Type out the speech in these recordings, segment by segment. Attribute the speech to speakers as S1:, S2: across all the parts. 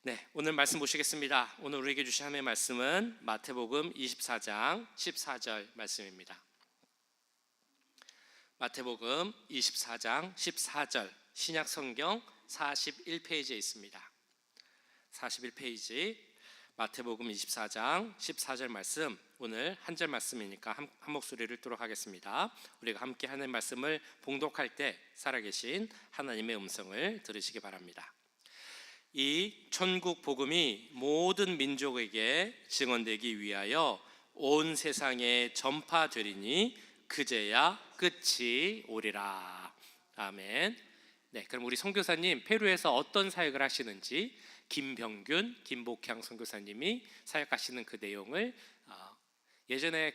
S1: 네, 오늘 말씀 보시겠습니다. 오늘 우리에게 주신 하나님의 말씀은 마태복음 24장 14절 말씀입니다. 마태복음 24장 14절 신약 성경 41페이지에 있습니다. 41페이지 마태복음 24장 14절 말씀, 오늘 한 절 말씀이니까 한 목소리를 읽도록 하겠습니다. 우리가 함께 하나님의 말씀을 봉독할 때 살아계신 하나님의 음성을 들으시기 바랍니다. 이 천국 복음이 모든 민족에게 증언되기 위하여 온 세상에 전파되리니 그제야 끝이 오리라. 아멘. 네, 그럼 우리 선교사님 페루에서 어떤 사역을 하시는지 김병균, 김복향 선교사님이 사역하시는 그 내용을 예전에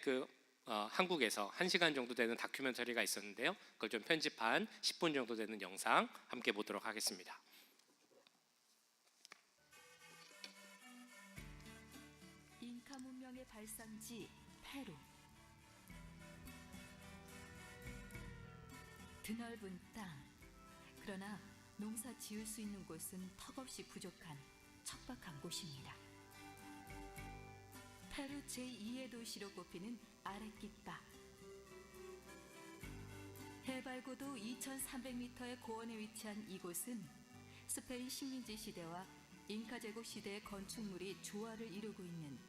S1: 한국에서 1시간 정도 되는 다큐멘터리가 있었는데요, 그걸 좀 편집한 10분 정도 되는 영상 함께 보도록 하겠습니다.
S2: 잉카 문명의 발상지 페루. 드넓은 땅, 그러나 농사 지을 수 있는 곳은 턱없이 부족한 척박한 곳입니다. 페루 제2의 도시로 꼽히는 아레키파. 해발 고도 2300m의 고원에 위치한 이곳은 스페인 식민지 시대와 잉카 제국 시대의 건축물이 조화를 이루고 있는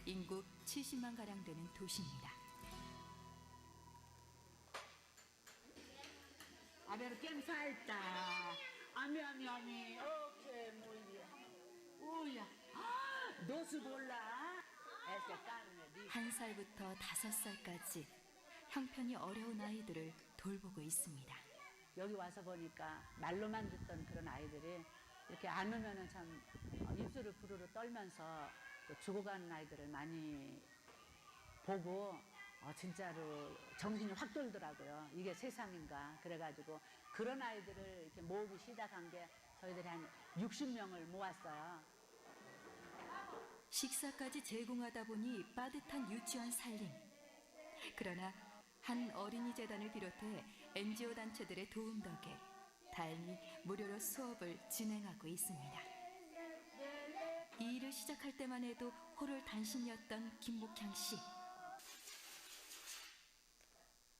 S2: 인구 70만 가량 되는 도시입니다.
S3: A ver, ¿quién falta? A mí, ok, muy bien. Uy, dos bolas. Ese carne.
S2: 1살부터 5살까지 형편이 어려운 아이들을 돌보고 있습니다.
S3: 여기 와서 보니까 말로만 듣던 그런 아이들이 이렇게 안으면은 참 입술을 부르르 떨면서 죽어가는 아이들을 많이 보고 진짜로 정신이 확 돌더라고요. 이게 세상인가. 그래가지고 그런 아이들을 이렇게 모으기 시작한 게 저희들이 한 60명을 모았어요.
S2: 식사까지 제공하다 보니 빠듯한 유치원 살림. 그러나 한 어린이 재단을 비롯해 NGO 단체들의 도움 덕에 다행히 무료로 수업을 진행하고 있습니다. 이 일을 시작할 때만 해도 호롤단신이었던 김복향 씨.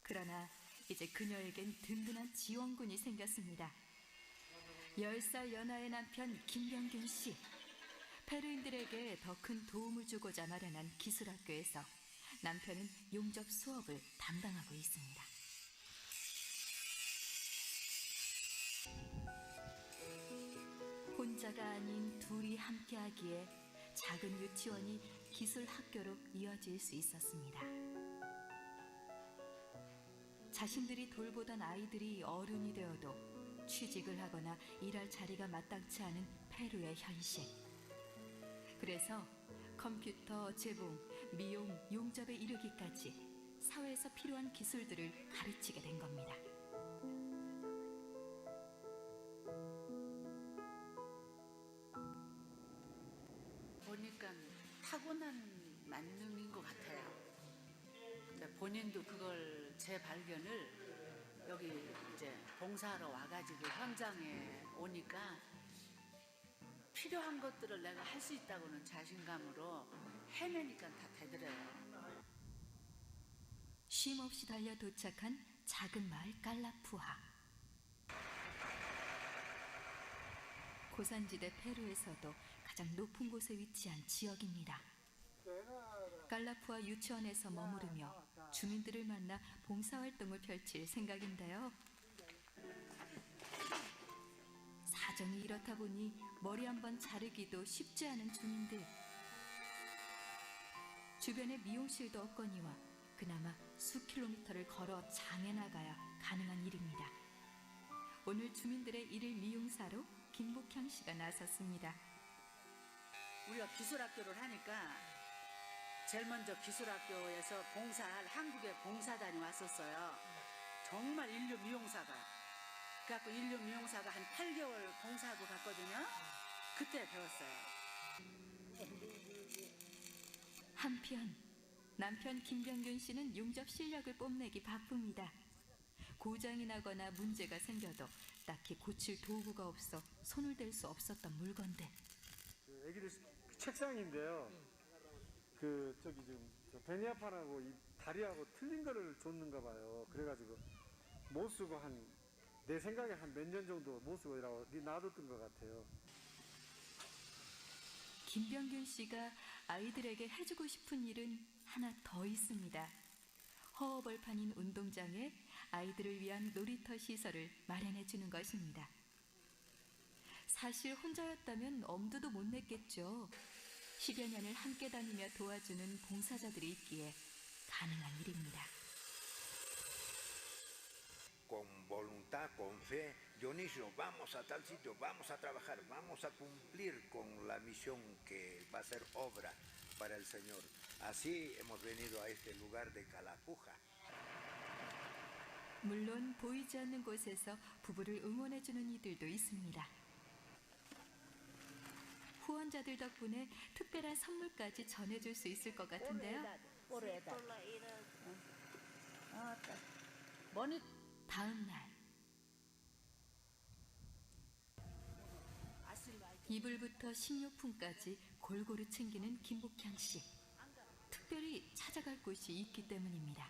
S2: 그러나 이제 그녀에겐 든든한 지원군이 생겼습니다. 10살 연하의 남편 김병균 씨. 페루인들에게 더 큰 도움을 주고자 마련한 기술학교에서 남편은 용접 수업을 담당하고 있습니다. 혼자가 아닌 둘이 함께하기에 작은 유치원이 기술학교로 이어질 수 있었습니다. 자신들이 돌보던 아이들이 어른이 되어도 취직을 하거나 일할 자리가 마땅치 않은 페루의 현실. 그래서 컴퓨터, 재봉, 미용, 용접에 이르기까지 사회에서 필요한 기술들을 가르치게 된 겁니다.
S4: 보니까 타고난 만능인 것 같아요. 근데 본인도 그걸 제 발견을 여기 이제 봉사하러 와가지고 현장에 오니까 필요한 것들을 내가 할 수 있다고는 자신감으로 해내니까 다 되더래요.
S2: 쉼없이 달려 도착한 작은 마을 깔라푸아. 고산지대 페루에서도 가장 높은 곳에 위치한 지역입니다. 깔라푸아 유치원에서 머무르며 주민들을 만나 봉사활동을 펼칠 생각인데요. 사정이 이렇다 보니 머리 한번 자르기도 쉽지 않은 주민들. 주변에 미용실도 없거니와 그나마 수킬로미터를 걸어 장에 나가야 가능한 일입니다. 오늘 주민들의 일일 미용사로 김복향 씨가 나섰습니다.
S4: 우리가 기술학교를 하니까 제일 먼저 기술학교에서 봉사할 한국의 봉사단이 왔었어요. 정말 인류 미용사가. 그래갖고 인류 미용사가 한 8개월 봉사하고 갔거든요. 그때 배웠어요.
S2: 한편 남편 김병균 씨는 용접 실력을 뽐내기 바쁩니다. 고장이 나거나 문제가 생겨도 딱히 고칠 도구가 없어 손을 댈 수 없었던 물건들.
S5: 그 애기들 책상인데요. 그 저기 지금 저 베니아판하고 이 다리하고 틀린 거를 줬는가 봐요. 그래가지고 못 쓰고 내 생각에 한 몇 년 정도 못 쓰고 이라고 놔뒀던 것 같아요.
S2: 김병균 씨가 아이들에게 해주고 싶은 일은 하나 더 있습니다. 허허벌판인 운동장에 아이들을 위한 놀이터 시설을 마련해 주는 것입니다. 사실 혼자였다면 엄두도 못 냈겠죠. 10여 년을 함께 다니며 도와주는 봉사자들이 있기에 가능한 일입니다.
S6: Con voluntad, con fe, Dionisio, vamos a tal sitio, vamos a trabajar, vamos a cumplir con la misión que va a ser obra para el Señor. Así hemos venido a este lugar de Calapuja.
S2: 물론 보이지 않는 곳에서 부부를 응원해주는 이들도 있습니다. 후원자들 덕분에 특별한 선물까지 전해줄 수 있을 것 같은데요. 다음 날 이불부터 식료품까지 골고루 챙기는 김복향 씨. 특별히 찾아갈 곳이 있기 때문입니다.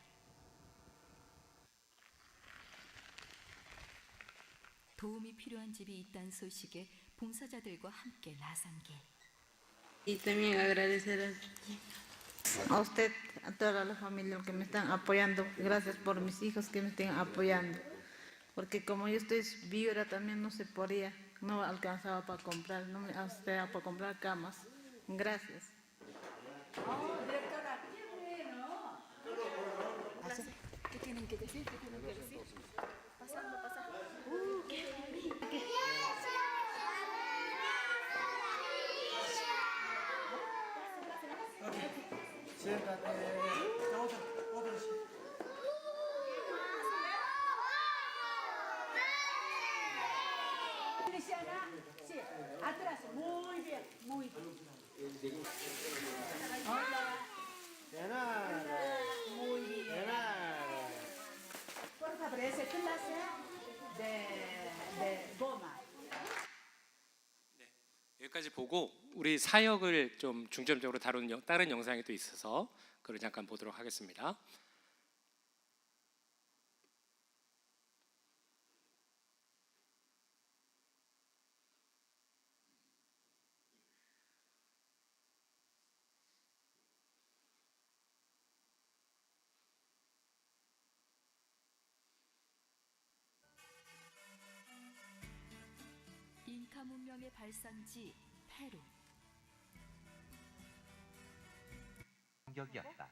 S2: 도움이 필요한 집이 있다는 소식에 봉사자들과 함께 나선 길.
S7: Y también agradecer a usted, a toda la familia que me están apoyando. Gracias por mis hijos que me estén apoyando. Porque como yo estoy viuda también no se podía, no alcanzaba para comprar, no me alcanzaba para comprar camas. Gracias.
S2: ¿Qué tienen que decir? ¿Qué tienen que decir? Pasando.
S4: Cristiana, sí, atrás, muy bien, muy bien. Hola. Muy bien. Por favor, esa clase de goma.
S1: 여기까지 보고 우리 사역을 좀 중점적으로 다루는 다른 영상이 또 있어서 그걸 잠깐 보도록 하겠습니다.
S2: 잉카 문명의 발상지 페루.
S8: 공격이었다.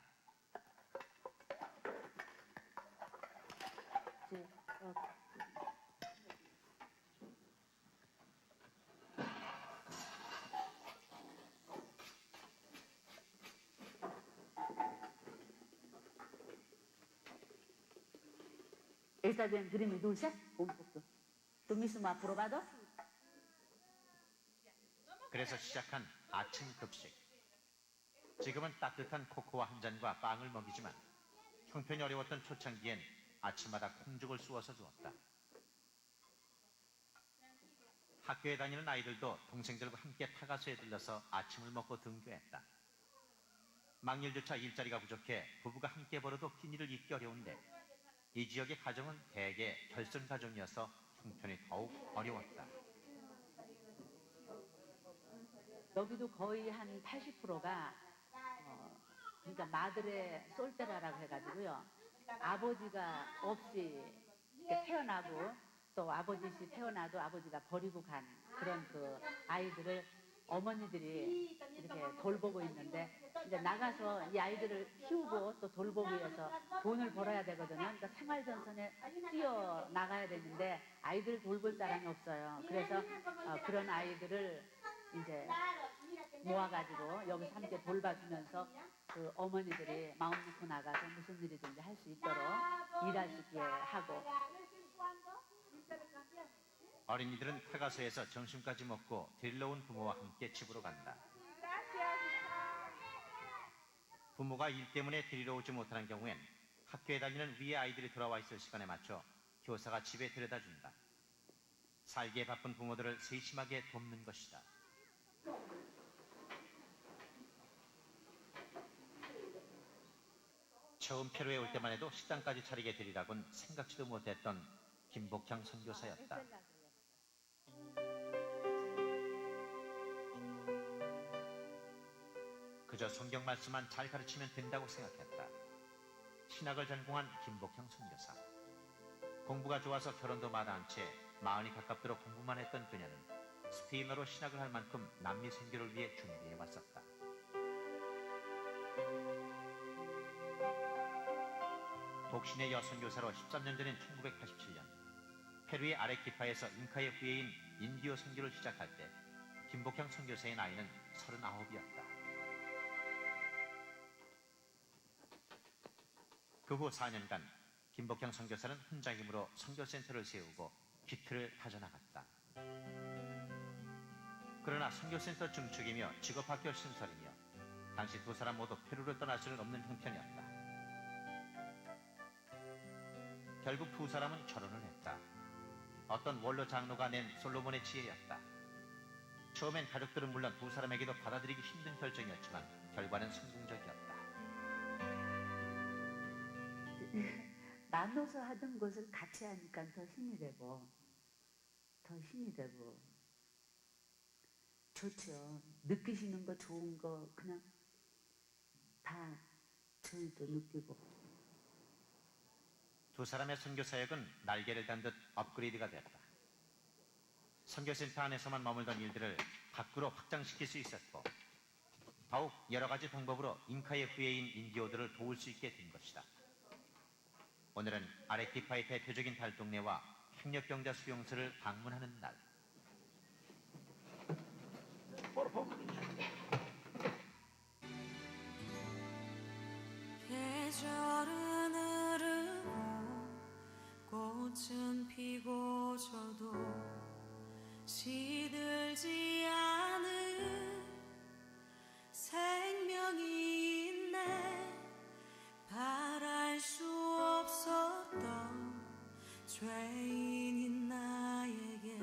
S3: ¿Está bien 그림이 dulce? Un poco. ¿Tú mismo has probado?
S8: 그래서 시작한 아침 급식. 지금은 따뜻한 코코아 한 잔과 빵을 먹이지만 형편이 어려웠던 초창기엔 아침마다 콩죽을 쑤어서 주었다. 학교에 다니는 아이들도 동생들과 함께 타가수에 들러서 아침을 먹고 등교했다. 막일조차 일자리가 부족해 부부가 함께 벌어도 끼니를 잇기 어려운데 이 지역의 가정은 대개 결손 가정이어서 형편이 더욱 어려웠다.
S3: 여기도 거의 한 80%가 그러니까 마들의 솔테라라고 해가지고요. 아버지가 없이 이렇게 태어나고 또 아버지시 태어나도 아버지가 버리고 간 그런 그 아이들을 어머니들이 이렇게 돌보고 있는데 이제 나가서 이 아이들을 키우고 또 돌보기 위해서 돈을 벌어야 되거든요. 그러니까 생활전선에 뛰어 나가야 되는데 아이들을 돌볼 사람이 없어요. 그래서 그런 아이들을 이제 모아가지고 여기서 함께 돌봐주면서 그 어머니들이 마음 놓고 나가서 무슨 일이든지 할 수 있도록 일할 수 있게 하고.
S8: 어린이들은 타가수에서 점심까지 먹고 데리러 온 부모와 함께 집으로 간다. 부모가 일 때문에 데리러 오지 못하는 경우엔 학교에 다니는 위의 아이들이 돌아와 있을 시간에 맞춰 교사가 집에 데려다 준다. 살기에 바쁜 부모들을 세심하게 돕는 것이다. 처음 페루에 올 때만 해도 식당까지 차리게 되리라곤 생각지도 못했던 김복향 선교사였다. 그저 성경 말씀만 잘 가르치면 된다고 생각했다. 신학을 전공한 김복향 선교사. 공부가 좋아서 결혼도 마다한 채 마흔이 가깝도록 공부만 했던 그녀는 스페인어로 신학을 할 만큼 남미 선교를 위해 준비해 왔었다. 독신의 여선교사로 13년 전인 1987년 페루의 아레키파에서 잉카의 후예인 인디오 선교를 시작할 때 김복향 선교사의 나이는 39이었다. 그 후 4년간 김복향 선교사는 혼자 힘으로 선교센터를 세우고 기틀을 다져나갔다. 그러나 선교센터 중축이며 직업학교 신설이며 당시 두 사람 모두 페루를 떠날 수는 없는 형편이었다. 결국 두 사람은 결혼을 했다. 어떤 원로 장로가 낸 솔로몬의 지혜였다. 처음엔 가족들은 물론 두 사람에게도 받아들이기 힘든 결정이었지만 결과는 성공적이었다.
S3: 나눠서 하던 것을 같이 하니까 더 힘이 되고 좋죠. 느끼시는 거 좋은 거 그냥 다 저희도 느끼고.
S8: 두 사람의 선교 사역은 날개를 단 듯 업그레이드가 됐다. 선교센터 안에서만 머물던 일들을 밖으로 확장시킬 수 있었고 더욱 여러 가지 방법으로 잉카의 후예인 인디오들을 도울 수 있게 된 것이다. 오늘은 아레키파의 대표적인 달동네와 협력경자 수용소를 방문하는 날.
S9: 계절은 흐르고 꽃은 피고 저도 시들지 않은 생명이 있네. 바랄 수 없었던 죄인인 나에게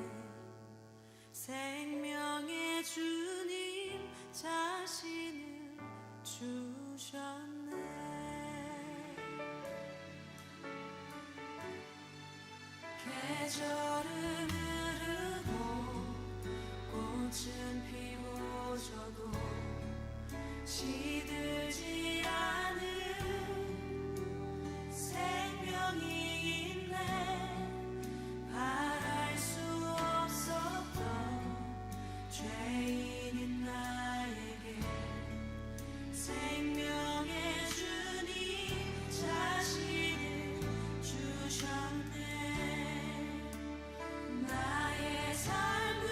S9: 생명의 주님 자신을 주셨네. 계절은 흐르고 꽃은 피고 저도 시들지 않은 생명이 있네. 바랄 수 없었던 죄인인 나에게 생명의 주님 자신을 주셨네. 나의 삶은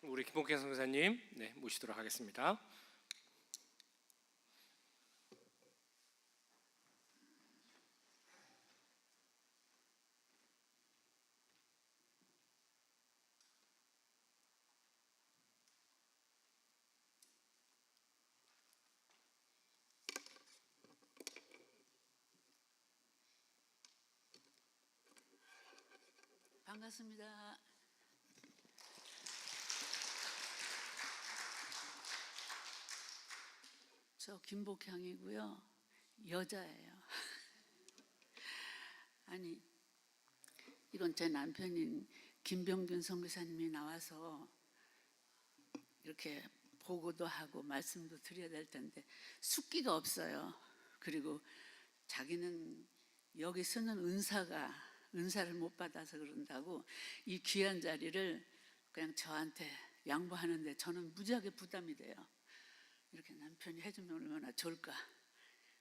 S1: 우리 김복현 선교사님 네, 모시도록 하겠습니다.
S3: 반갑습니다. 저 김복향이고요. 여자예요. 아니, 이건 제 남편인 김병균 선교사님이 나와서 이렇게 보고도 하고 말씀도 드려야 될 텐데 숫기가 없어요. 그리고 자기는 여기 쓰는 은사를 못 받아서 그런다고 이 귀한 자리를 그냥 저한테 양보하는데 저는 무지하게 부담이 돼요. 이렇게 남편이 해주면 얼마나 좋을까.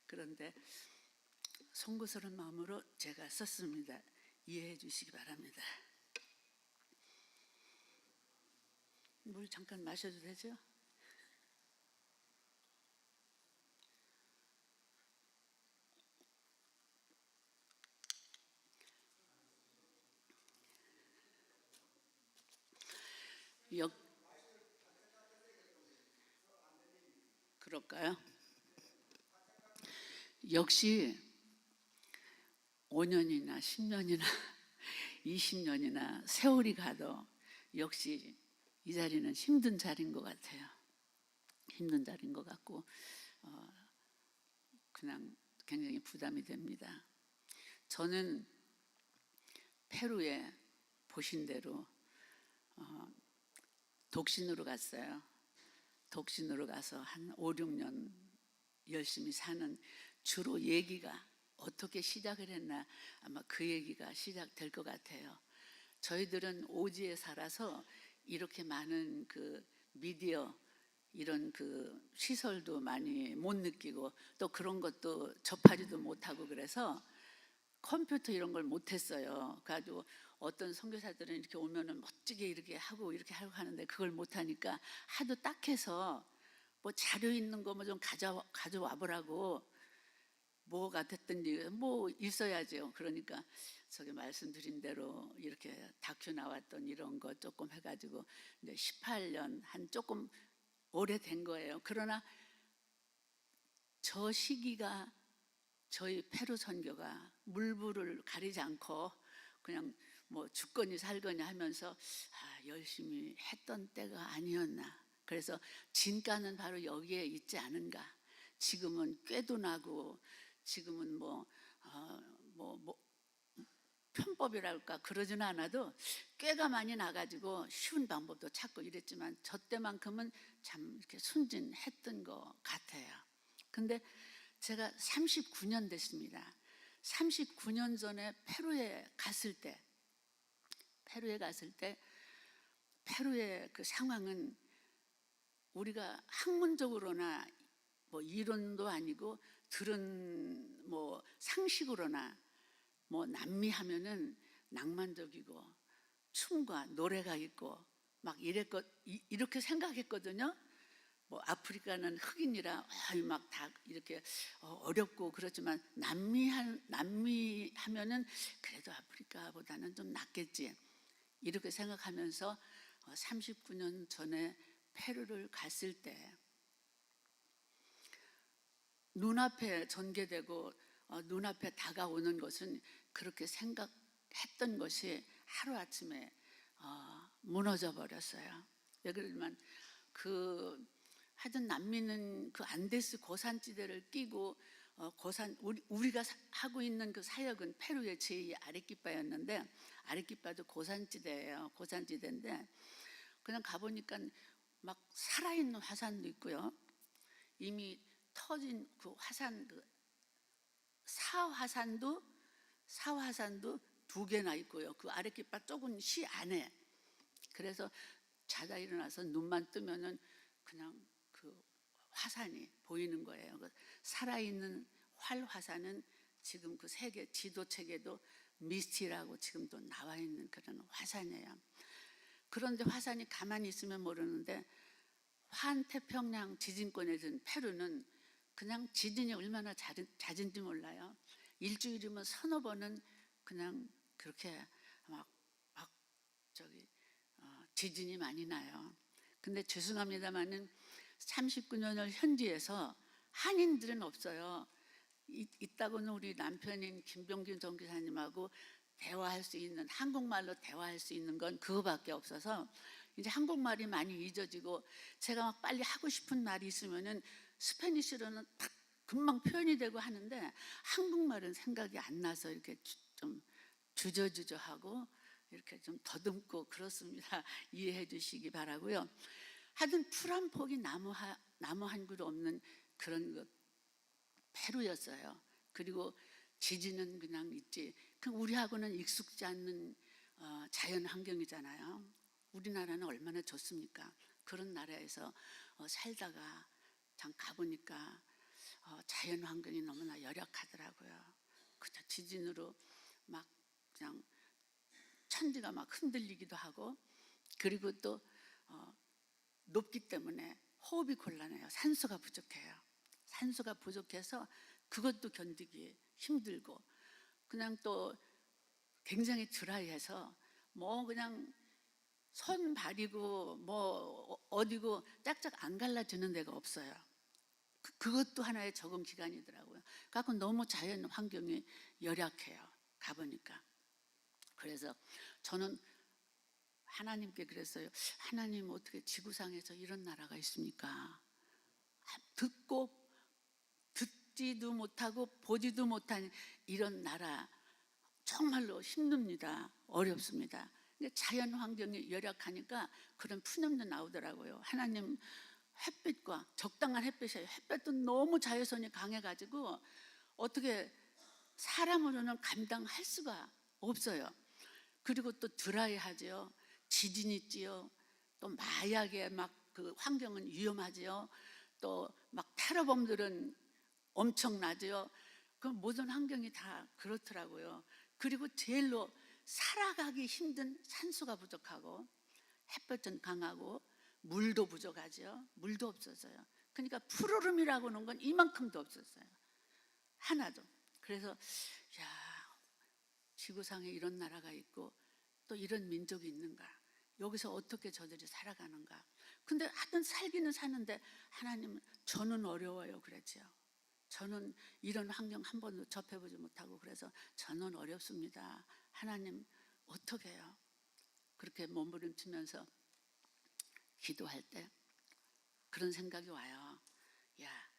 S3: 그런데 송구스러운 마음으로 제가 썼습니다. 이해해 주시기 바랍니다. 물 잠깐 마셔도 되죠? 그럴까요? 역시 5년이나 10년이나 20년이나 세월이 가도 역시 이 자리는 힘든 자리인 것 같아요. 힘든 자리인 것 같고 그냥 굉장히 부담이 됩니다. 저는 페루에 보신 대로 독신으로 갔어요. 독신으로 가서 한 5, 6년 열심히 사는 주로 얘기가 어떻게 시작을 했나 아마 그 얘기가 시작될 것 같아요. 저희들은 오지에 살아서 이렇게 많은 그 미디어 이런 그 시설도 많이 못 느끼고 또 그런 것도 접하지도 못하고 그래서 컴퓨터 이런 걸 못했어요. 그래가지고 어떤 선교사들은 이렇게 오면은 멋지게 이렇게 하고 하는데 그걸 못하니까 하도 딱해서 뭐 자료 있는 거 뭐 좀 가져와 보라고 뭐가 됐든지 뭐 있어야죠. 그러니까 저기 말씀드린 대로 이렇게 다큐 나왔던 이런 거 조금 해가지고 이제 18년 한 조금 오래된 거예요. 그러나 저 시기가 저희 페루 선교가 물불을 가리지 않고 그냥 뭐 죽거니 살거니 하면서 열심히 했던 때가 아니었나. 그래서 진가는 바로 여기에 있지 않은가. 지금은 꾀도 나고 지금은 뭐 편법이랄까 그러지는 않아도 꾀가 많이 나가지고 쉬운 방법도 찾고 이랬지만 저 때만큼은 참 이렇게 순진했던 것 같아요. 근데 제가 39년 됐습니다. 39년 전에 페루에 갔을 때 페루의 그 상황은 우리가 학문적으로나 뭐 이론도 아니고 들은 뭐 상식으로나 뭐 남미 하면은 낭만적이고 춤과 노래가 있고 막 이렇게 생각했거든요. 뭐 아프리카는 흑인이라 막 다 이렇게 어렵고 그렇지만 남미 하면은 그래도 아프리카보다는 좀 낫겠지 이렇게 생각하면서 39년 전에 페루를 갔을 때 눈앞에 전개되고 눈앞에 다가오는 것은 그렇게 생각했던 것이 하루아침에 무너져 버렸어요. 왜 그러냐면 하여튼 남미는 그 안데스 고산지대를 끼고 우리가 하고 있는 그 사역은 페루의 제2 아레키파였는데 아레키파도 고산지대예요. 고산지대인데 그냥 가보니까 막 살아있는 화산도 있고요. 이미 터진 그 화산 사화산도 2개나 있고요. 그 아레키파 좁은 시 안에. 그래서 자다 일어나서 눈만 뜨면은 그냥 그 화산이 보이는 거예요. 그 살아있는 활화산은 지금 그 세계 지도책에도 미스티라고 지금도 나와 있는 그런 화산이에요. 그런데 화산이 가만히 있으면 모르는데 환태평양 지진권에 든 페루는 그냥 지진이 얼마나 잦은지 몰라요. 일주일이면 서너 번은 그냥 그렇게 막 지진이 많이 나요. 근데 죄송합니다만은 39년을 현지에서 한인들은 없어요. 있다고는 우리 남편인 김병균 전기사님하고 대화할 수 있는, 한국말로 대화할 수 있는 건 그거밖에 없어서 이제 한국말이 많이 잊어지고, 제가 막 빨리 하고 싶은 말이 있으면은 스페니쉬로는 딱 금방 표현이 되고 하는데 한국말은 생각이 안 나서 이렇게 좀 주저주저하고 이렇게 좀 더듬고 그렇습니다. 이해해 주시기 바라고요. 하여튼 풀 한 폭이 나무 한 그루 없는 그런 그 페루였어요. 그리고 지진은 그냥 있지. 우리하고는 익숙지 않는 자연 환경이잖아요. 우리나라는 얼마나 좋습니까? 그런 나라에서 살다가 참 가보니까 자연 환경이 너무나 열악하더라고요. 그저 지진으로 막 그냥 천지가 막 흔들리기도 하고, 그리고 또 높기 때문에 호흡이 곤란해요. 산소가 부족해요. 산소가 부족해서 그것도 견디기 힘들고, 그냥 또 굉장히 드라이해서 뭐 그냥 손 발이고 뭐 어디고 짝짝 안 갈라지는 데가 없어요. 그것도 하나의 적응 기간이더라고요. 그래서 너무 자연 환경이 열악해요. 가보니까. 그래서 저는 하나님께 그랬어요. 하나님, 어떻게 지구상에서 이런 나라가 있습니까? 듣지도 못하고 보지도 못한 이런 나라 정말로 힘듭니다. 어렵습니다. 근데 자연 환경이 열악하니까 그런 푸념도 나오더라고요. 하나님, 햇빛과 적당한 햇빛이에요. 햇빛도 너무 자외선이 강해가지고 어떻게 사람으로는 감당할 수가 없어요. 그리고 또 드라이하죠. 지진이 있지요. 또 마약의 막 그 환경은 위험하지요. 또 막 테러범들은 엄청나죠. 그 모든 환경이 다 그렇더라고요. 그리고 제일로 살아가기 힘든 산소가 부족하고, 햇볕은 강하고, 물도 부족하죠. 물도 없어져요. 그러니까 푸르름이라고 하는 건 이만큼도 없었어요. 하나도. 그래서 야, 지구상에 이런 나라가 있고 또 이런 민족이 있는가, 여기서 어떻게 저들이 살아가는가. 근데 하여튼 살기는 사는데, 하나님, 저는 어려워요 그랬죠. 저는 이런 환경 한 번도 접해보지 못하고, 그래서 저는 어렵습니다. 하나님, 어떻게 해요? 그렇게 몸부림치면서 기도할 때 그런 생각이 와요. 야,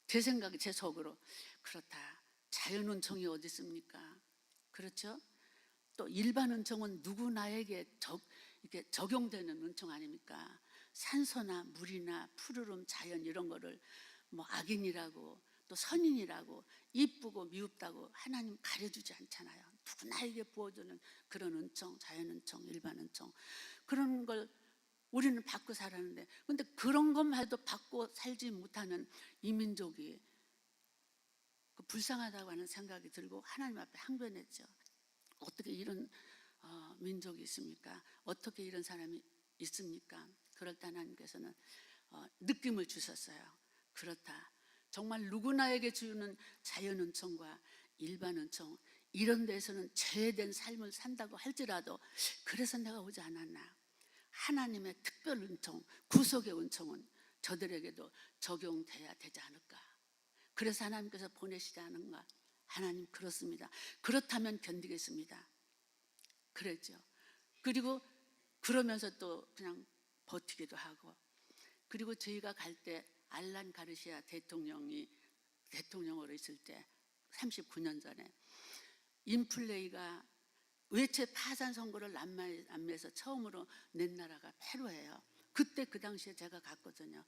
S3: 제 생각이, 제 속으로, 그렇다. 자연 은총이 어디 있습니까? 그렇죠? 또 일반 은총은 누구나에게 이렇게 적용되는 은총 아닙니까? 산소나 물이나 푸르름, 자연 이런 거를 뭐 악인이라고 또 선인이라고 이쁘고 미흡다고 하나님 가려주지 않잖아요. 누구나에게 부어주는 그런 은총, 자연 은총, 일반 은총, 그런 걸 우리는 받고 살았는데, 근데 그런 것만 해도 받고 살지 못하는 이 민족이 불쌍하다고 하는 생각이 들고 하나님 앞에 항변했죠. 어떻게 이런 민족이 있습니까? 어떻게 이런 사람이 있습니까? 그럴 때 하나님께서는 느낌을 주셨어요. 그렇다. 정말 누구나에게 주는 자연 은총과 일반 은총, 이런 데서는 죄된 삶을 산다고 할지라도, 그래서 내가 오지 않았나. 하나님의 특별 은총, 구속의 은총은 저들에게도 적용돼야 되지 않을까. 그래서 하나님께서 보내시지 않은가. 하나님, 그렇습니다. 그렇다면 견디겠습니다. 그랬죠. 그리고 그러면서 또 그냥 버티기도 하고, 그리고 저희가 갈 때 알란 가르시아 대통령이 대통령으로 있을 때 39년 전에 인플레이가 외채 파산 선고를 남미에서 처음으로 낸 나라가 페루예요. 그때 그 당시에 제가 갔거든요.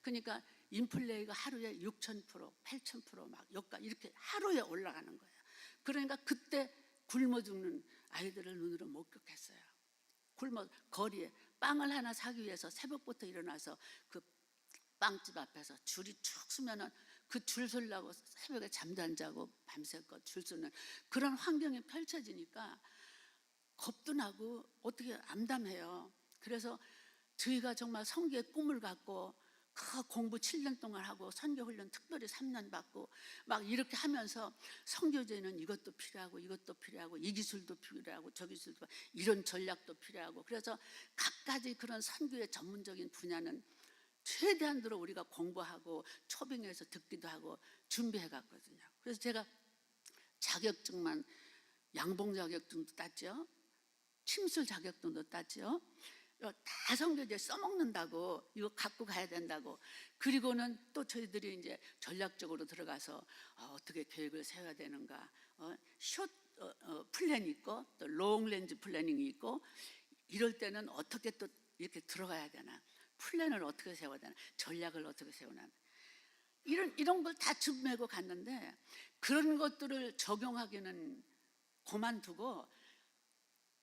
S3: 그러니까 인플레이가 하루에 6,000%, 8,000% 막 이렇게 하루에 올라가는 거예요. 그러니까 그때 굶어 죽는 아이들을 눈으로 목격했어요. 거리에 빵을 하나 사기 위해서 새벽부터 일어나서 그 빵집 앞에서 줄이 쭉 서면은 그 줄 서려고 새벽에 잠도 안 자고 밤새껏 줄 서는 그런 환경이 펼쳐지니까 겁도 나고 어떻게 암담해요. 그래서 저희가 정말 선교의 꿈을 갖고 그 공부 7년 동안 하고 선교훈련 특별히 3년 받고 막 이렇게 하면서 선교제는 이것도 필요하고 이것도 필요하고 이 기술도 필요하고 저 기술도 이런 전략도 필요하고 그래서 각가지 그런 선교의 전문적인 분야는 최대한으로 우리가 공부하고 초빙해서 듣기도 하고 준비해 갔거든요. 그래서 제가 자격증만 양봉 자격증도 땄죠. 침술 자격증도 땄죠. 다 선교제 써먹는다고 이거 갖고 가야 된다고. 그리고는 또 저희들이 이제 전략적으로 들어가서 어떻게 계획을 세워야 되는가. 숏 플랜이 있고 또 롱렌즈 플래닝이 있고 이럴 때는 어떻게 또 이렇게 들어가야 되나. 플랜을 어떻게 세워야 되나. 전략을 어떻게 세우나. 이런 걸 다 준비하고 갔는데 그런 것들을 적용하기는 그만두고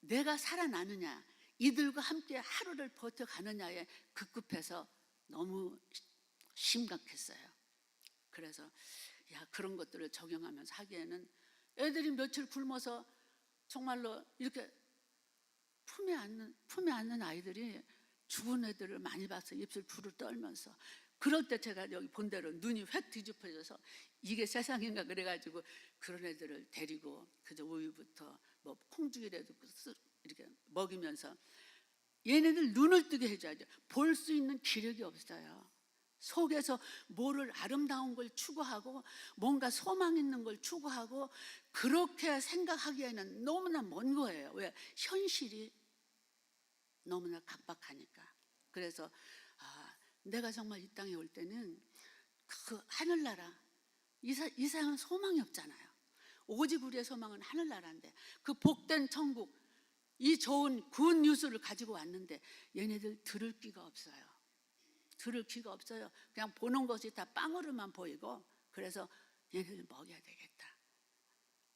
S3: 내가 살아나느냐 이들과 함께 하루를 버텨가느냐에 급급해서 너무 심각했어요. 그래서 그런 것들을 적용하면서 하기에는 애들이 며칠 굶어서 정말로 이렇게 품에 안는 아이들이 죽은 애들을 많이 봤어요. 입술 불을 떨면서. 그럴 때 제가 여기 본 대로 눈이 획 뒤집혀져서 이게 세상인가 그래가지고 그런 애들을 데리고 그저 우유부터 뭐 콩죽이라도 이렇게 먹이면서 얘네들 눈을 뜨게 해줘야죠. 볼 수 있는 기력이 없어요. 속에서 뭐를 아름다운 걸 추구하고 뭔가 소망 있는 걸 추구하고 그렇게 생각하기에는 너무나 먼 거예요. 왜? 현실이 너무나 각박하니까. 그래서 내가 정말 이 땅에 올 때는 그 하늘나라 이상은 소망이 없잖아요. 오직 우리의 소망은 하늘나라인데 그 복된 천국 이 좋은 굿 뉴스를 가지고 왔는데 얘네들 들을 귀가 없어요. 들을 귀가 없어요. 그냥 보는 것이 다 빵으로만 보이고 그래서 얘네들 먹여야 되겠다.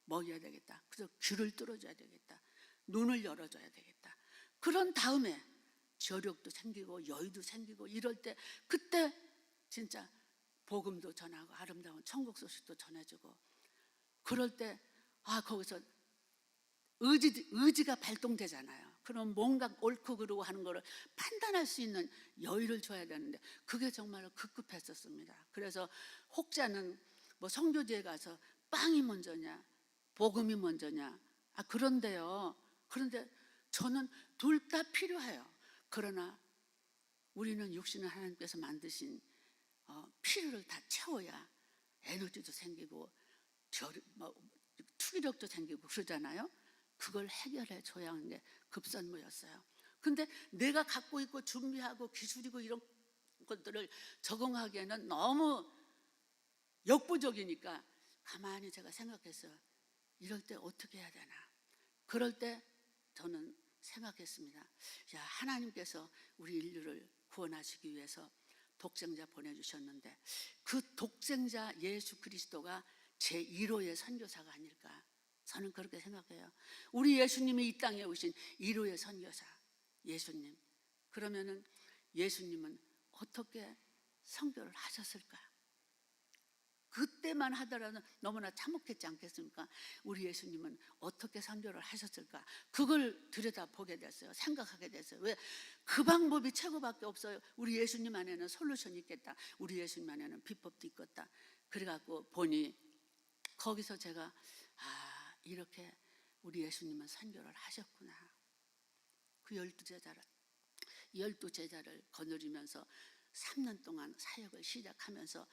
S3: 먹여야 되겠다. 그래서 귀를 뚫어줘야 되겠다. 눈을 열어줘야 되겠다. 그런 다음에 저력도 생기고 여유도 생기고 이럴 때 그때 진짜 복음도 전하고 아름다운 천국 소식도 전해주고 그럴 때 거기서 의지가 발동되잖아요. 그럼 뭔가 옳고 그르고 하는 거를 판단할 수 있는 여유를 줘야 되는데 그게 정말로 급급했었습니다. 그래서 혹자는 뭐 선교지에 가서 빵이 먼저냐 복음이 먼저냐 그런데요. 그런데 저는 둘 다 필요해요. 그러나 우리는 육신을 하나님께서 만드신 필요를 다 채워야 에너지도 생기고 투기력도 생기고 그러잖아요. 그걸 해결해 줘야 하는 게 급선무였어요. 근데 내가 갖고 있고 준비하고 기술이고 이런 것들을 적응하기에는 너무 역부족이니까 가만히 제가 생각했어요. 이럴 때 어떻게 해야 되나. 그럴 때 저는 생각했습니다. 하나님께서 우리 인류를 구원하시기 위해서 독생자 보내주셨는데 그 독생자 예수 그리스도가 제1호의 선교사가 아닐까. 저는 그렇게 생각해요. 우리 예수님이 이 땅에 오신 1호의 선교사 예수님. 그러면은 예수님은 어떻게 선교를 하셨을까? 그때만 하더라도 너무나 참혹했지 않겠습니까? 우리 예수님은 어떻게 선교를 하셨을까? 그걸 들여다보게 됐어요. 생각하게 됐어요. 왜? 그 방법이 최고밖에 없어요. 우리 예수님 안에는 솔루션이 있겠다. 우리 예수님 안에는 비법도 있겠다. 그래갖고 보니 거기서 제가 이렇게 우리 예수님은 선교를 하셨구나. 그 12제자를 거느리면서 3년 동안 사역을 시작하면서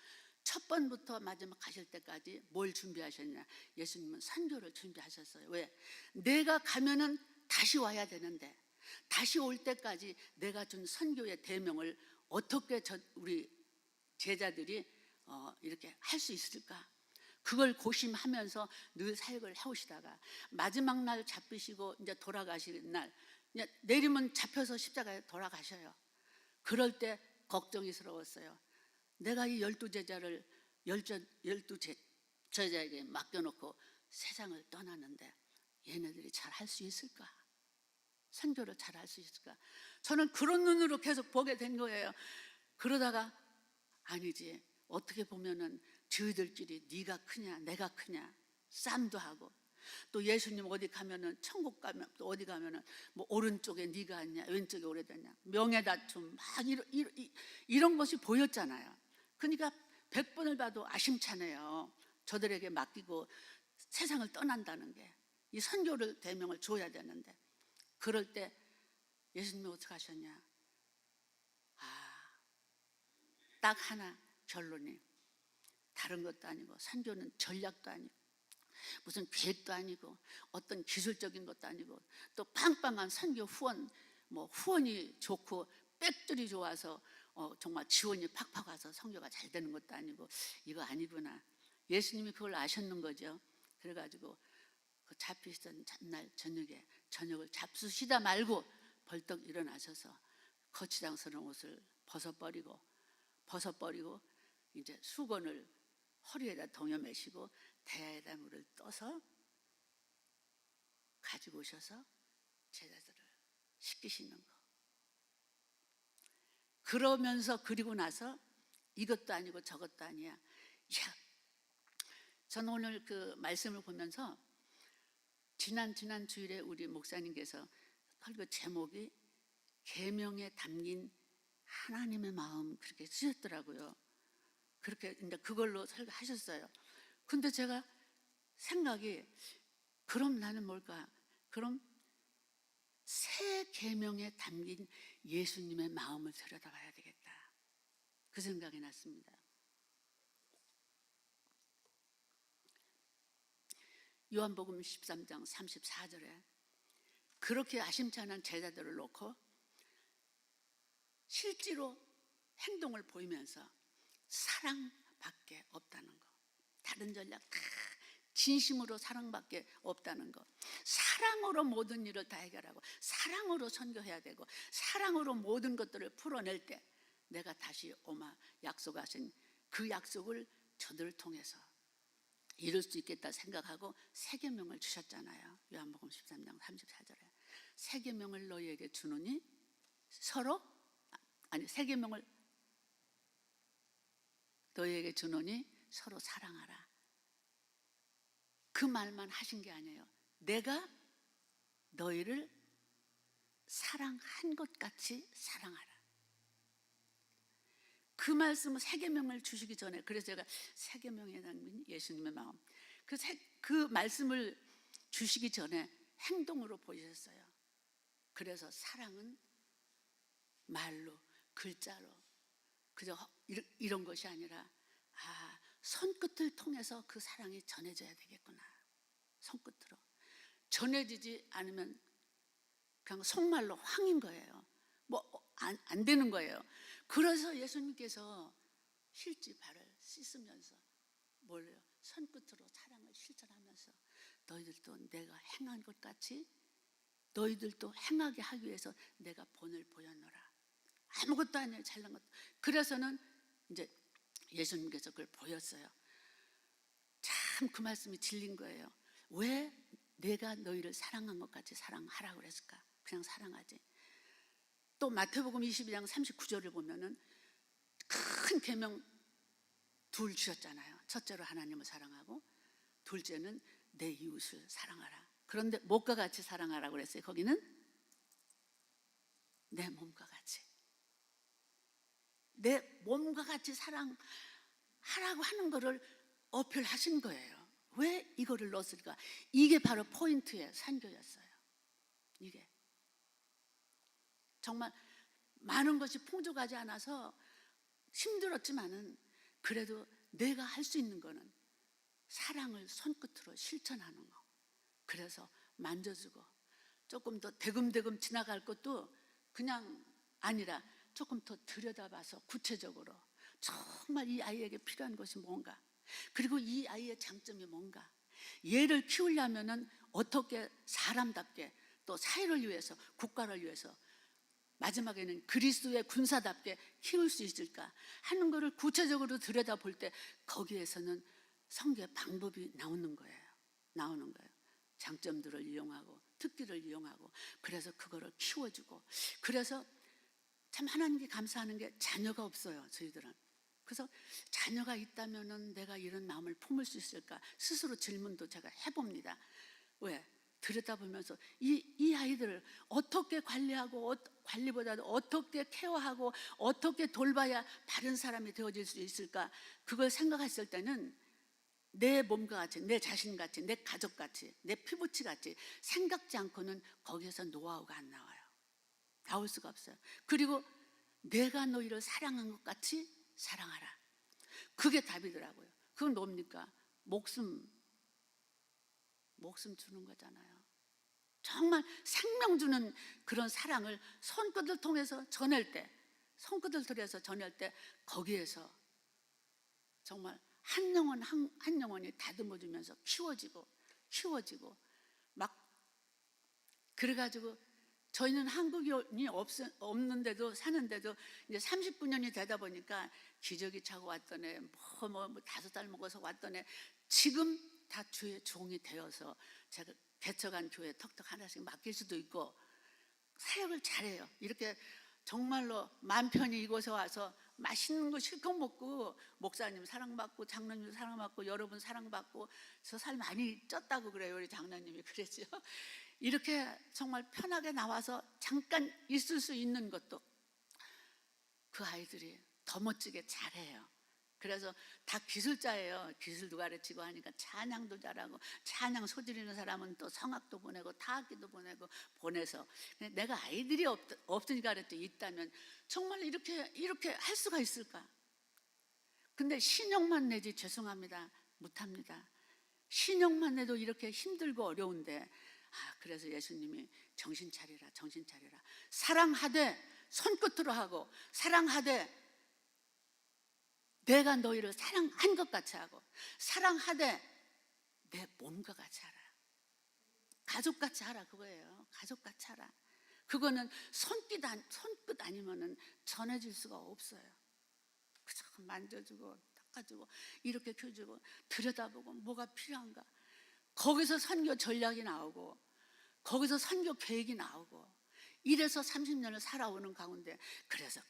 S3: 첫 번부터 마지막 가실 때까지 뭘 준비하셨냐? 예수님은 선교를 준비하셨어요. 왜? 내가 가면은 다시 와야 되는데 다시 올 때까지 내가 준 선교의 대명을 어떻게 우리 제자들이 이렇게 할 수 있을까? 그걸 고심하면서 늘 사역을 해오시다가 마지막 날 잡히시고 이제 돌아가시는 날 내리면 잡혀서 십자가에 돌아가셔요. 그럴 때 걱정이스러웠어요. 내가 이 12제자를 12제자에게 맡겨놓고 세상을 떠났는데 얘네들이 잘 할 수 있을까? 선교를 잘 할 수 있을까? 저는 그런 눈으로 계속 보게 된 거예요. 그러다가 아니지. 어떻게 보면은 저희들끼리 네가 크냐 내가 크냐 싸움도 하고 또 예수님 어디 가면은 천국 가면 또 어디 가면은 뭐 오른쪽에 네가 앉냐 왼쪽에 오래됐냐 명예다툼 막 이런 것이 보였잖아요. 그러니까 100번을 봐도 아심찮아요. 저들에게 맡기고 세상을 떠난다는 게 이 선교를 대명을 줘야 되는데 그럴 때 예수님이 어떻게 하셨냐? 딱 하나 결론이 다른 것도 아니고 선교는 전략도 아니고 무슨 계획도 아니고 어떤 기술적인 것도 아니고 또 빵빵한 선교 후원 뭐 후원이 좋고 백들이 좋아서 정말 지원이 팍팍 와서 선교가 잘 되는 것도 아니고 이거 아니구나. 예수님이 그걸 아셨는 거죠. 그래가지고 그 잡히시던 전날 저녁에 저녁을 잡수시다 말고 벌떡 일어나셔서 거치장스러운 옷을 벗어버리고 이제 수건을 허리에다 동여매시고 대야에다 물을 떠서 가지고 오셔서 제자들을 씻기시는 거. 그러면서 그리고 나서 이것도 아니고 저것도 아니야. 야, 저는 오늘 그 말씀을 보면서 지난 주일에 우리 목사님께서 설교 제목이 계명에 담긴 하나님의 마음 그렇게 쓰셨더라고요. 그렇게 이제 그걸로 설교하셨어요. 근데 제가 생각이 그럼 나는 뭘까? 그럼 새 계명에 담긴 예수님의 마음을 들여다봐야 되겠다. 그 생각이 났습니다. 요한복음 13장 34절에 그렇게 아심찬한 제자들을 놓고 실제로 행동을 보이면서 사랑밖에 없다는 거. 다른 전략 다 진심으로 사랑밖에 없다는 거. 사랑으로 모든 일을 다 해결하고 사랑으로 선교해야 되고 사랑으로 모든 것들을 풀어낼 때 내가 다시 오마 약속하신 그 약속을 저들을 통해서 이룰 수 있겠다 생각하고 새 계명을 주셨잖아요. 요한복음 13장 34절에 새 계명을 너희에게 주노니 서로 새 계명을 너희에게 주노니 서로 사랑하라. 그 말만 하신 게 아니에요. 내가 너희를 사랑한 것 같이 사랑하라. 그 말씀을 새 계명을 주시기 전에 그래서 제가 새 계명에 담긴 예수님의 마음 그 말씀을 주시기 전에 행동으로 보이셨어요. 그래서 사랑은 말로 글자로 그저 이런 것이 아니라 손끝을 통해서 그 사랑이 전해져야 되겠구나. 손끝으로 전해지지 않으면 그냥 속말로 황인 거예요. 뭐 안 되는 거예요. 그래서 예수님께서 실제 발을 씻으면서 뭘요? 손끝으로 사랑을 실천하면서 너희들도 내가 행한 것 같이 너희들도 행하게 하기 위해서 내가 본을 보였노라. 아무것도 아니에요. 잘난 것도. 그래서는 이제 예수님께서 그걸 보였어요. 참 그 말씀이 진린 거예요. 왜 내가 너희를 사랑한 것 같이 사랑하라고 그랬을까? 그냥 사랑하지. 또 마태복음 22장 39절을 보면은 큰 계명 둘 주셨잖아요. 첫째로 하나님을 사랑하고 둘째는 내 이웃을 사랑하라. 그런데 무엇과 같이 사랑하라고 그랬어요? 거기는 내 몸과 같이. 내 몸과 같이 사랑하라고 하는 거를 어필하신 거예요. 왜 이거를 넣었을까? 이게 바로 포인트의 선교였어요. 이게 정말 많은 것이 풍족하지 않아서 힘들었지만은 그래도 내가 할 수 있는 거는 사랑을 손끝으로 실천하는 거. 그래서 만져주고 조금 더 대금대금 지나갈 것도 그냥 아니라 조금 더 들여다봐서 구체적으로 정말 이 아이에게 필요한 것이 뭔가, 그리고 이 아이의 장점이 뭔가, 얘를 키우려면은 어떻게 사람답게 또 사회를 위해서 국가를 위해서 마지막에는 그리스도의 군사답게 키울 수 있을까 하는 것을 구체적으로 들여다볼 때 거기에서는 성경의 방법이 나오는 거예요. 장점들을 이용하고 특기를 이용하고 그래서 그거를 키워주고, 그래서 참 하나님께 감사하는 게 자녀가 없어요. 저희들은. 그래서 자녀가 있다면은 내가 이런 마음을 품을 수 있을까 스스로 질문도 제가 해봅니다. 왜? 들여다보면서 이 아이들을 어떻게 관리하고 관리보다도 어떻게 케어하고 어떻게 돌봐야 바른 사람이 되어질 수 있을까? 그걸 생각했을 때는 내 몸과 같이, 내 자신같이, 내 가족같이, 내 피부치같이 생각지 않고는 거기에서 노하우가 안 나와요. 나올 수가 없어요. 그리고 내가 너희를 사랑한 것 같이 사랑하라. 그게 답이더라고요. 그건 뭡니까? 목숨 주는 거잖아요. 정말 생명 주는 그런 사랑을 손끝을 통해서 전할 때, 손끝을 들여서 전할 때 거기에서 정말 한 영혼 한 영혼이 다듬어 주면서 키워지고 막 그래가지고 저희는 한국이 없는데도 사는데도 이제 39년이 되다 보니까 기저귀 차고 왔던 애, 뭐 5살 먹어서 왔던 애 지금 다 주의 종이 되어서 제가 개척한 교회 턱턱 하나씩 맡길 수도 있고 사역을 잘해요. 이렇게 정말로 맘 편히 이곳에 와서 맛있는 거 실컷 먹고 목사님 사랑받고 장로님 사랑받고 여러분 사랑받고 저 살 많이 쪘다고 그래요. 우리 장로님이 그랬죠. 이렇게 정말 편하게 나와서 잠깐 있을 수 있는 것도 그 아이들이 더 멋지게 잘해요. 그래서 다 기술자예요. 기술도 가르치고 하니까 찬양도 잘하고 찬양 소지르는 사람은 또 성악도 보내고 타악기도 보내서 내가 아이들이 없으니까 그랬지 있다면 정말 이렇게 할 수가 있을까? 근데 신용만 내지 죄송합니다. 못합니다. 신용만 내도 이렇게 힘들고 어려운데 그래서 예수님이 정신 차리라 사랑하되 손끝으로 하고 사랑하되 내가 너희를 사랑한 것 같이 하고 사랑하되 내 몸과 같이 하라. 가족같이 하라 그거예요. 가족같이 하라. 그거는 손끝 아니면은 전해질 수가 없어요. 그저 만져주고 닦아주고 이렇게 켜주고 들여다보고 뭐가 필요한가. 거기서 선교 전략이 나오고 거기서 선교 계획이 나오고 이래서 30년을 살아오는 가운데 그래서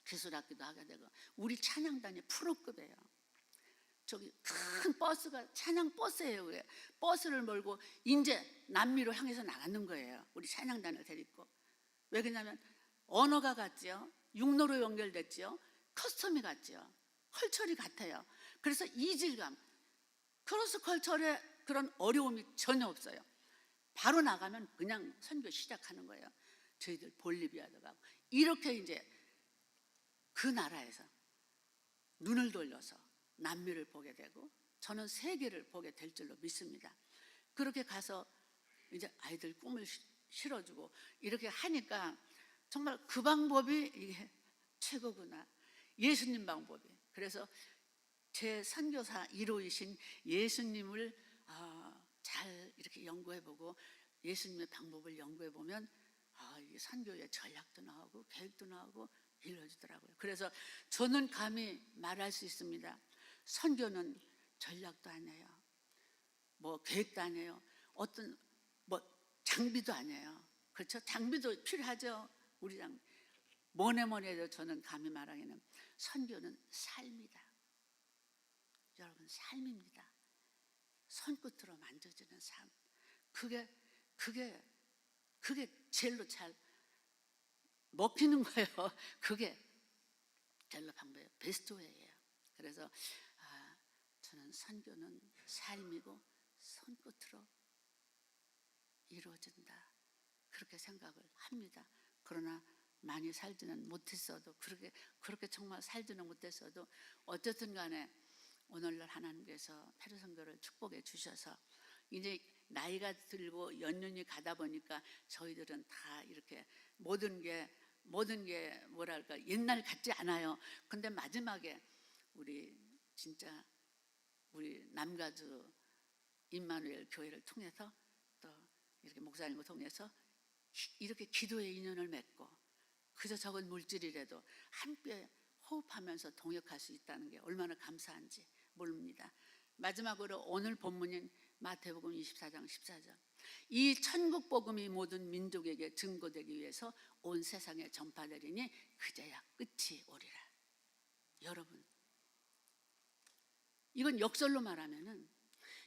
S3: 기술학기도 하게 되고 우리 찬양단이 프로급이에요. 저기 큰 버스가 찬양 버스예요. 그게 버스를 몰고 이제 남미로 향해서 나가는 거예요. 우리 찬양단을 데리고. 왜 그러냐면 언어가 같죠. 육로로 연결됐죠. 커스텀이 같죠. 컬처리 같아요. 그래서 이질감, 크로스 컬처의 그런 어려움이 전혀 없어요. 바로 나가면 그냥 선교 시작하는 거예요. 저희들 볼리비아도 가고 이렇게 이제 그 나라에서 눈을 돌려서 남미를 보게 되고 저는 세계를 보게 될 줄로 믿습니다. 그렇게 가서 이제 아이들 꿈을 실어주고 이렇게 하니까 정말 그 방법이 이게 최고구나. 예수님 방법이. 그래서 제 선교사 1호이신 예수님을 잘 이렇게 연구해보고 예수님의 방법을 연구해보면 이게 선교의 전략도 나오고 계획도 나오고 일러주더라고요. 그래서 저는 감히 말할 수 있습니다. 선교는 전략도 아니에요. 뭐 계획도 아니에요. 어떤 뭐 장비도 아니에요. 그렇죠? 장비도 필요하죠. 우리 장비. 뭐네 해도 저는 감히 말하기는 선교는 삶이다. 여러분 삶입니다. 손끝으로 만져지는 삶. 그게 제일로 잘 먹히는 거예요. 그게 젤로 방법이에요. 베스트 웨이예요. 그래서 저는 선교는 삶이고 손끝으로 이루어진다. 그렇게 생각을 합니다. 그러나 많이 살지는 못했어도 그렇게 정말 살지는 못했어도 어쨌든 간에 오늘날 하나님께서 페루 선교를 축복해 주셔서 이제 나이가 들고 연륜이 가다 보니까 저희들은 다 이렇게 모든 게 뭐랄까 옛날 같지 않아요. 근데 마지막에 우리 남가주 임마누엘 교회를 통해서 또 이렇게 목사님을 통해서 이렇게 기도의 인연을 맺고 그저 적은 물질이라도 함께 호흡하면서 동역할 수 있다는 게 얼마나 감사한지 모릅니다. 마지막으로 오늘 본문인 마태복음 24장 14절. 이 천국 복음이 모든 민족에게 증거되기 위해서 온 세상에 전파되리니 그제야 끝이 오리라. 여러분, 이건 역설로 말하면은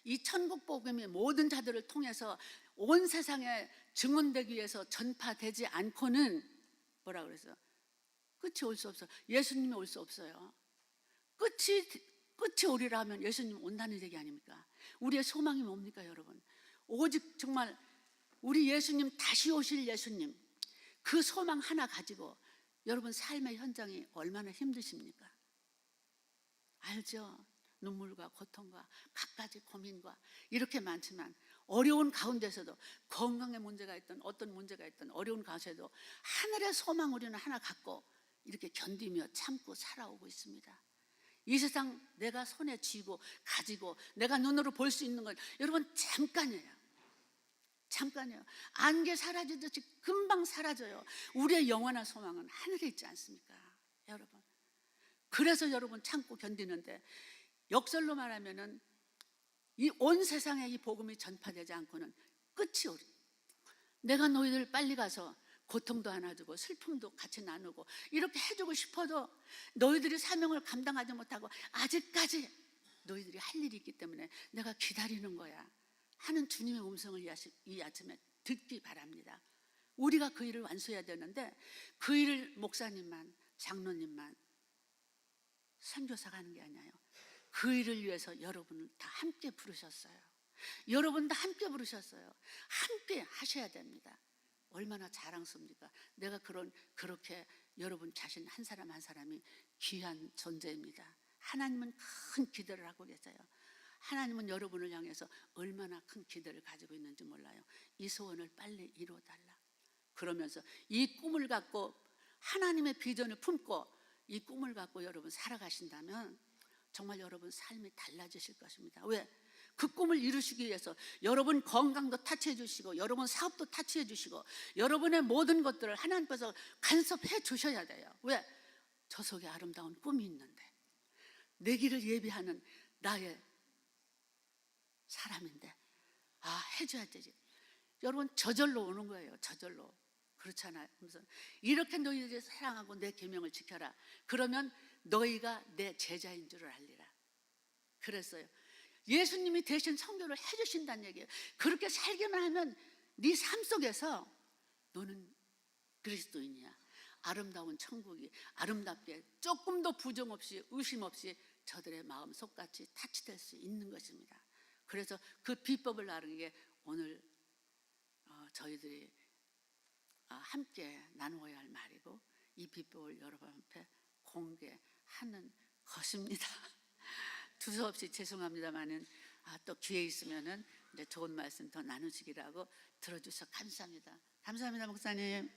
S3: 이 천국 복음이 모든 자들을 통해서 온 세상에 증언되기 위해서 전파되지 않고는 뭐라 그랬어요? 끝이 올 수 없어요. 예수님이 올 수 없어요. 끝이 오리라 하면 예수님 온다는 얘기 아닙니까? 우리의 소망이 뭡니까, 여러분? 오직 정말 우리 예수님, 다시 오실 예수님, 그 소망 하나 가지고 여러분 삶의 현장이 얼마나 힘드십니까? 알죠? 눈물과 고통과 갖가지 고민과 이렇게 많지만 어려운 가운데서도 건강에 문제가 있든 어떤 문제가 있든 어려운 가운데서도 하늘의 소망 우리는 하나 갖고 이렇게 견디며 참고 살아오고 있습니다. 이 세상 내가 손에 쥐고 가지고 내가 눈으로 볼 수 있는 건 여러분 잠깐이에요. 잠깐이에요. 안개 사라지듯이 금방 사라져요. 우리의 영원한 소망은 하늘에 있지 않습니까, 여러분? 그래서 여러분 참고 견디는데, 역설로 말하면은 이 온 세상에 이 복음이 전파되지 않고는 끝이 오리. 내가 너희들 빨리 가서 고통도 안아주고 슬픔도 같이 나누고 이렇게 해주고 싶어도 너희들이 사명을 감당하지 못하고 아직까지 너희들이 할 일이 있기 때문에 내가 기다리는 거야 하는 주님의 음성을 이 아침에 듣기 바랍니다. 우리가 그 일을 완수해야 되는데 그 일을 목사님만, 장로님만, 선교사가 하는 게 아니에요. 그 일을 위해서 여러분을 다 함께 부르셨어요. 여러분 다 함께 부르셨어요. 함께 하셔야 됩니다. 얼마나 자랑스럽습니까? 내가 그렇게 여러분 자신 한 사람 한 사람이 귀한 존재입니다. 하나님은 큰 기대를 하고 계세요. 하나님은 여러분을 향해서 얼마나 큰 기대를 가지고 있는지 몰라요. 이 소원을 빨리 이루어달라. 그러면서 이 꿈을 갖고 하나님의 비전을 품고 이 꿈을 갖고 여러분 살아가신다면 정말 여러분 삶이 달라지실 것입니다. 왜? 그 꿈을 이루시기 위해서 여러분 건강도 타치해 주시고 여러분 사업도 타치해 주시고 여러분의 모든 것들을 하나님께서 간섭해 주셔야 돼요. 왜? 저 속에 아름다운 꿈이 있는데 내 길을 예비하는 나의 사람인데 해줘야 되지. 여러분 저절로 오는 거예요. 저절로. 그렇잖아요. 그래서 이렇게 너희들이 사랑하고 내 계명을 지켜라. 그러면 너희가 내 제자인 줄을 알리라. 그랬어요. 예수님이 대신 선교를 해주신다는 얘기예요. 그렇게 살기만 하면 네 삶 속에서 너는 그리스도인이야. 아름다운 천국이 아름답게 조금도 부정 없이 의심 없이 저들의 마음 속같이 타치될 수 있는 것입니다. 그래서 그 비법을 나누는 게 오늘 저희들이 함께 나누어야 할 말이고 이 비법을 여러분 앞에 공개하는 것입니다. 두서없이 죄송합니다만은 또 기회 있으면은 이제 좋은 말씀 더 나누시기라고 들어주셔서 감사합니다. 감사합니다, 목사님.